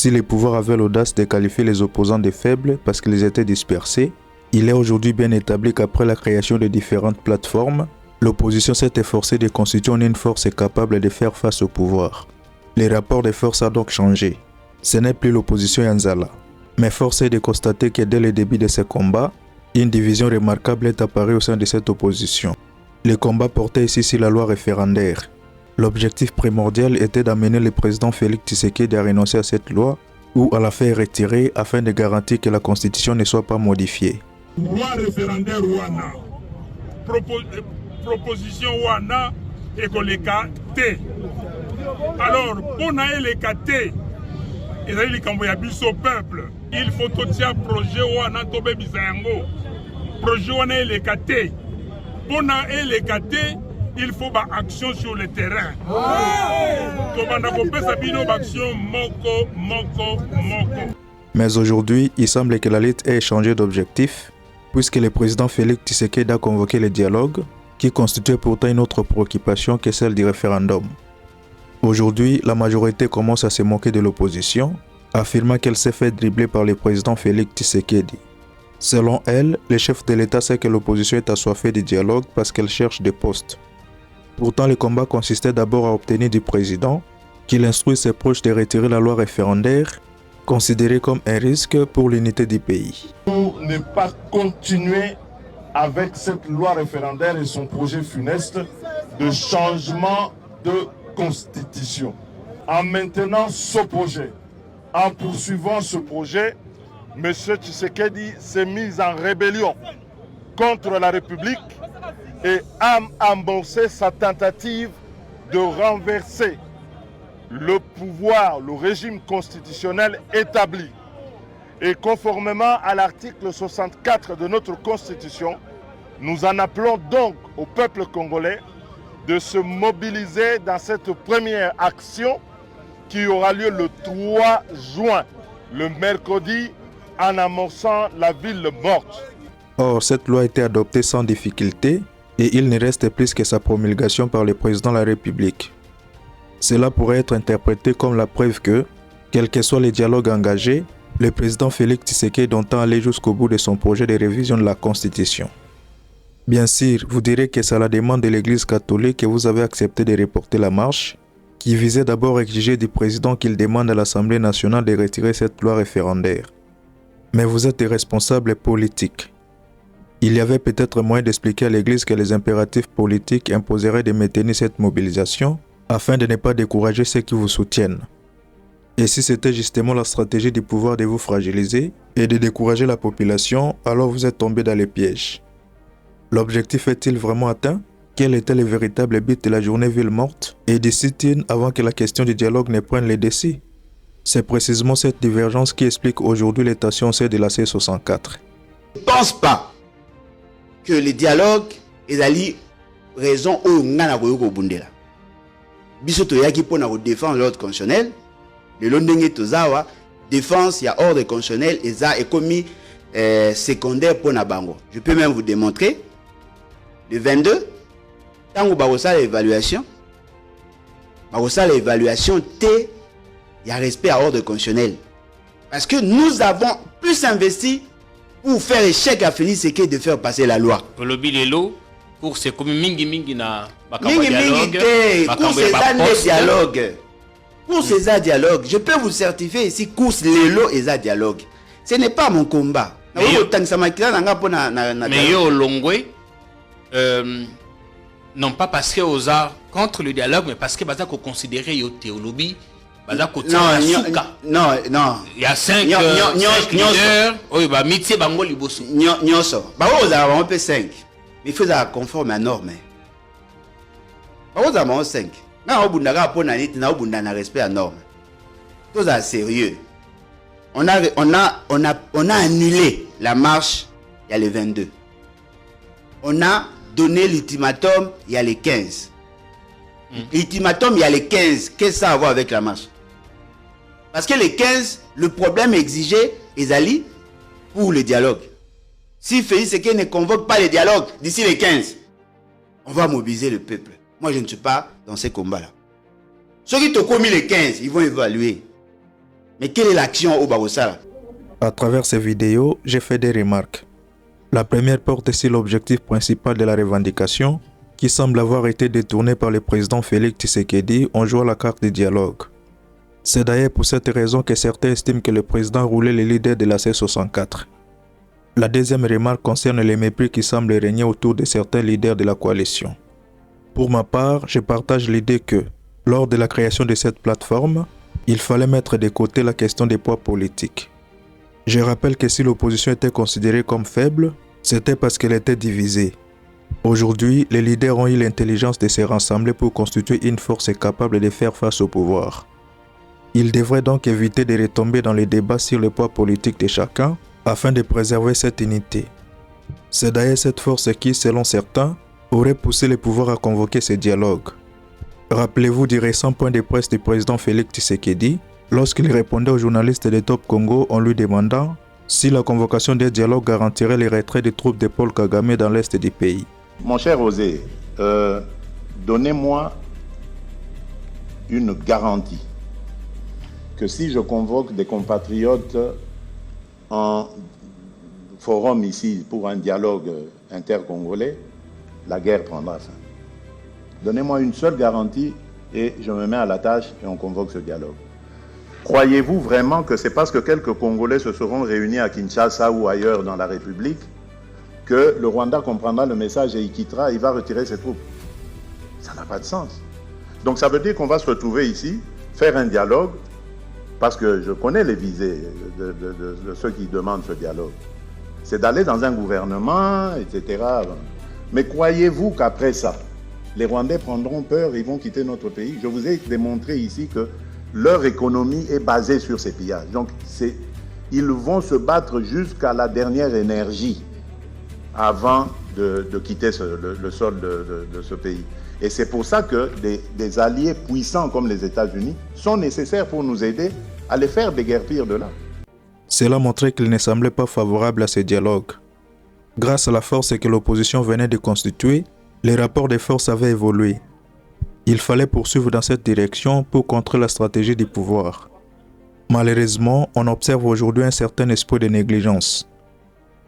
Si les pouvoirs avaient l'audace de qualifier les opposants de faibles parce qu'ils étaient dispersés, il est aujourd'hui bien établi qu'après la création de différentes plateformes, l'opposition s'est efforcée de constituer une force capable de faire face au pouvoir. Les rapports de force ont donc changé. Ce n'est plus l'opposition Yanzala. Mais force est de constater que dès le début de ces combats, une division remarquable est apparue au sein de cette opposition. Les combats portaient ici sur la loi référendaire. L'objectif primordial était d'amener le président Félix Tshisekedi à renoncer à cette loi ou à la faire retirer afin de garantir que la constitution ne soit pas modifiée. Loi référendaire wana, proposition wana ekoleka te. Alors, pour naeleka te, ezali likambo ya biso peuple, il faut totia projet wana tobe bisango. Projet wana eleka te. Pour naeleka te, il faut ba action sur le terrain. Mais aujourd'hui, il semble que la lutte ait changé d'objectif, puisque le président Félix Tshisekedi a convoqué le dialogue, qui constituait pourtant une autre préoccupation que celle du référendum. Aujourd'hui, la majorité commence à se moquer de l'opposition, affirmant qu'elle s'est fait dribbler par le président Félix Tshisekedi. Selon elle, le chef de l'État sait que l'opposition est assoiffée du dialogue parce qu'elle cherche des postes. Pourtant, le combat consistait d'abord à obtenir du président qu'il instruise ses proches de retirer la loi référendaire, considérée comme un risque pour l'unité du pays. Pour ne pas continuer avec cette loi référendaire et son projet funeste de changement de constitution. En maintenant ce projet, en poursuivant ce projet, M. Tshisekedi s'est mis en rébellion contre la République et a amorcé sa tentative de renverser le pouvoir, le régime constitutionnel établi. Et conformément à l'article 64 de notre Constitution, nous en appelons donc au peuple congolais de se mobiliser dans cette première action qui aura lieu le 3 juin, le mercredi, en amorçant la ville morte. Or, cette loi a été adoptée sans difficulté et il ne reste plus que sa promulgation par le président de la République. Cela pourrait être interprété comme la preuve que, quel que soit les dialogues engagés, le président Félix Tshisekedi entend aller jusqu'au bout de son projet de révision de la Constitution. Bien sûr, vous direz que c'est à la demande de l'Église catholique que vous avez accepté de reporter la marche, qui visait d'abord à exiger du président qu'il demande à l'Assemblée nationale de retirer cette loi référendaire. Mais vous êtes des responsables politiques. Il y avait peut-être moyen d'expliquer à l'Église que les impératifs politiques imposeraient de maintenir cette mobilisation afin de ne pas décourager ceux qui vous soutiennent. Et si c'était justement la stratégie du pouvoir de vous fragiliser et de décourager la population, alors vous êtes tombé dans les pièges. L'objectif est-il vraiment atteint? Quel était le véritable but de la journée ville morte et du sit-in avant que la question du dialogue ne prenne les décis? C'est précisément cette divergence qui explique aujourd'hui les tensions de la C64. Je ne pense pas que le dialogue est allé raison où on a bundela. Bisoto yaki pour nous défendre l'ordre constitutionnel. Le londenge tozawa défense il y a ordre constitutionnel et ça est commis secondaire pour nabango. Je peux même vous démontrer le 22 tant que barossa l'évaluation T il y a respect à ordre constitutionnel parce que nous avons plus investi pour faire échec à Félix Tshisekedi de faire passer la loi. Pour le bilelo, pour ces communes mingi na dialogue. Pour ces dialogue, je peux vous certifier ici course lelo et dialogue. Ce n'est pas mon combat. Mais yo longwe non pas parce que aux arts contre le dialogue mais parce que baza ko considérer yo théologie. Non. Il y a 5 leaders. Oui, bah, métier bango liboso. Nyonso. Bah, vous avez un peu 5. Mais il faut être conforme à la norme. Bah, vous avez 5. Quand vous avez respect à la norme. Tout ça sérieux. On a annulé la marche, il y a les 22. On a donné l'ultimatum, il y a les 15. L'ultimatum, il y a les 15. Qu'est-ce que ça a à voir avec la marche? Parce que les 15, le problème exigé, Ezali, pour le dialogue. Si Félix Tshisekedi ne convoque pas le dialogue d'ici les 15, on va mobiliser le peuple. Moi, je ne suis pas dans ces combats-là. Ceux qui ont commis les 15, ils vont évaluer. Mais quelle est l'action au Barosala? À travers ces vidéos, j'ai fait des remarques. La première porte sur l'objectif principal de la revendication, qui semble avoir été détourné par le président Félix Tshisekedi en jouant la carte du dialogue. C'est d'ailleurs pour cette raison que certains estiment que le président roulait les leaders de la C64. La deuxième remarque concerne les mépris qui semblent régner autour de certains leaders de la coalition. Pour ma part, je partage l'idée que, lors de la création de cette plateforme, il fallait mettre de côté la question des poids politiques. Je rappelle que si l'opposition était considérée comme faible, c'était parce qu'elle était divisée. Aujourd'hui, les leaders ont eu l'intelligence de se rassembler pour constituer une force capable de faire face au pouvoir. Ils devraient donc éviter de retomber dans les débats sur le poids politique de chacun afin de préserver cette unité. C'est d'ailleurs cette force qui, selon certains, aurait poussé le pouvoir à convoquer ce dialogue. Rappelez-vous du récent point de presse du président Félix Tshisekedi, lorsqu'il répondait aux journalistes de Top Congo en lui demandant si la convocation des dialogues garantirait le retrait des troupes de Paul Kagame dans l'est du pays. Mon cher Osé, donnez-moi une garantie que si je convoque des compatriotes en forum ici pour un dialogue intercongolais, la guerre prendra fin. Donnez-moi une seule garantie et je me mets à la tâche et on convoque ce dialogue. Croyez-vous vraiment que c'est parce que quelques Congolais se seront réunis à Kinshasa ou ailleurs dans la République que le Rwanda comprendra le message et il quittera, il va retirer ses troupes? Ça n'a pas de sens. Donc ça veut dire qu'on va se retrouver ici, faire un dialogue, parce que je connais les visées de ceux qui demandent ce dialogue. C'est d'aller dans un gouvernement, etc. Mais croyez-vous qu'après ça, les Rwandais prendront peur et ils vont quitter notre pays? Je vous ai démontré ici que leur économie est basée sur ces pillages. Donc, ils vont se battre jusqu'à la dernière énergie avant de quitter le sol de ce pays. Et c'est pour ça que des alliés puissants comme les États-Unis sont nécessaires pour nous aider à les faire déguerpir de là. Cela montrait qu'il ne semblait pas favorable à ce dialogue. Grâce à la force que l'opposition venait de constituer, les rapports de force avaient évolué. Il fallait poursuivre dans cette direction pour contrer la stratégie du pouvoir. Malheureusement, on observe aujourd'hui un certain esprit de négligence.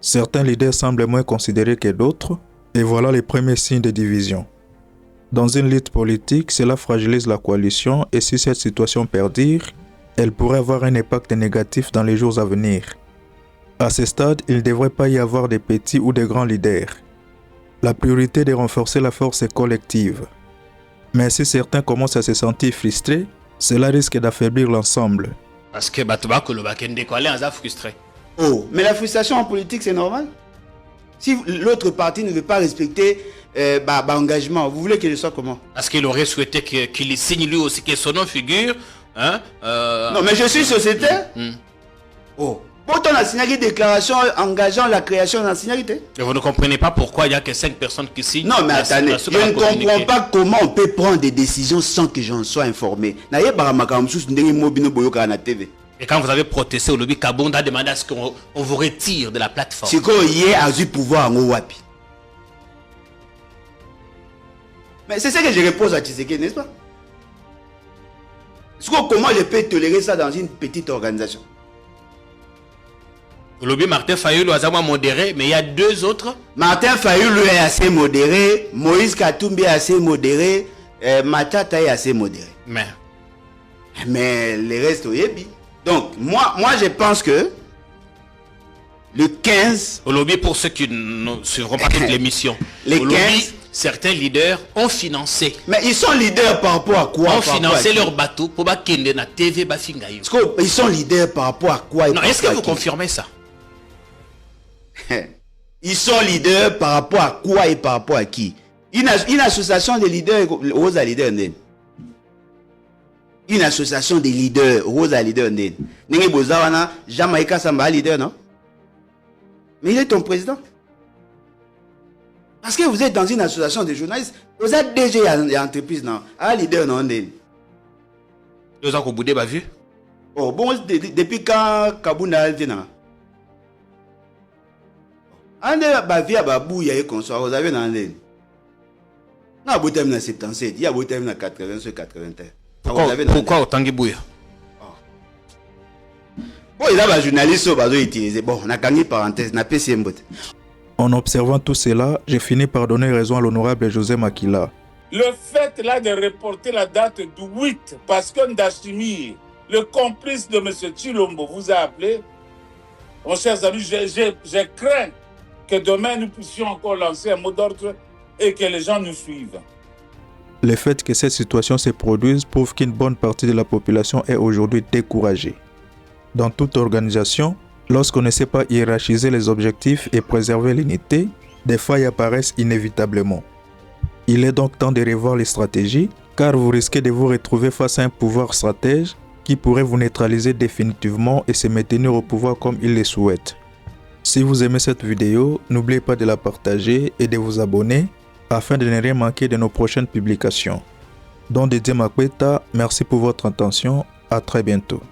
Certains leaders semblent moins considérés que d'autres, et voilà les premiers signes de division. Dans une lutte politique, cela fragilise la coalition et si cette situation perdure, elle pourrait avoir un impact négatif dans les jours à venir. À ce stade, il ne devrait pas y avoir de petits ou de grands leaders. La priorité est de renforcer la force collective. Mais si certains commencent à se sentir frustrés, cela risque d'affaiblir l'ensemble. Parce que Batouba Koloba Kende Kwale en a frustré. Oh, mais la frustration en politique, c'est normal. Si l'autre parti ne veut pas respecter engagement, vous voulez qu'il soit comment? Parce qu'il aurait souhaité qu'il signe lui aussi que son nom figure. Hein? Non, mais je suis sociétaire. Oh. Pourtant, on a signé une déclaration engageant la création de la signalité. Et vous ne comprenez pas pourquoi il n'y a que 5 personnes qui signent. Non, mais attendez, je ne comprends pas comment on peut prendre des décisions sans que j'en sois informé. Et quand vous avez protesté au lobby, Kabonda a demandé à ce qu'on vous retire de la plateforme. C'est qu'on y est à du pouvoir en Ouapi. Mais c'est ce que je repose à Tshisekedi, n'est-ce pas? Comment je peux tolérer ça dans une petite organisation? Le lobby Martin Fayulu est modéré, mais il y a 2 autres. Martin Fayulu est assez modéré, Moïse Katumbi est assez modéré, Matata est assez modéré. Mais les restes, oui. Donc, moi je pense que le 15... Au lobby, pour ceux qui ne suivront pas toute l'émission, les 15... lobby, certains leaders ont financé. Mais ils sont leaders par rapport à quoi? Ont financé leur bateau pour qu'ils na TV Bafingaï. Ils sont leaders par rapport à quoi? Non, est-ce que vous confirmez ça? Ils sont leaders par rapport à quoi et par rapport à qui? Une association de leaders aux leaders. Une association de leaders aux leaders. N'est-ce pas Jamaïca Samba leader, non? Mais il est ton président. Parce que vous êtes dans une association de journalistes, vous êtes déjà une entreprise, non? Un leader, non? 2 ans qu'au bout de ma vue. Oh, bon, depuis quand Kabunda est là? Ande Bavia Babou, il y a eu consort, vous avez dans l'année. Non, vous avez 77, il y a vous avez 80 sur 81. Pourquoi autant de bouillard? En observant tout cela, j'ai fini par donner raison à l'honorable José Makila. Le fait là de reporter la date du 8, parce que Ndashimir, le complice de M. Chilombo, vous a appelé. Mon chers amis, je crains que demain nous puissions encore lancer un mot d'ordre et que les gens nous suivent. Le fait que cette situation se produise prouve qu'une bonne partie de la population est aujourd'hui découragée. Dans toute organisation, lorsqu'on ne sait pas hiérarchiser les objectifs et préserver l'unité, des failles apparaissent inévitablement. Il est donc temps de revoir les stratégies, car vous risquez de vous retrouver face à un pouvoir stratège qui pourrait vous neutraliser définitivement et se maintenir au pouvoir comme il le souhaite. Si vous aimez cette vidéo, n'oubliez pas de la partager et de vous abonner afin de ne rien manquer de nos prochaines publications. Don Didier Makweta, merci pour votre attention, à très bientôt.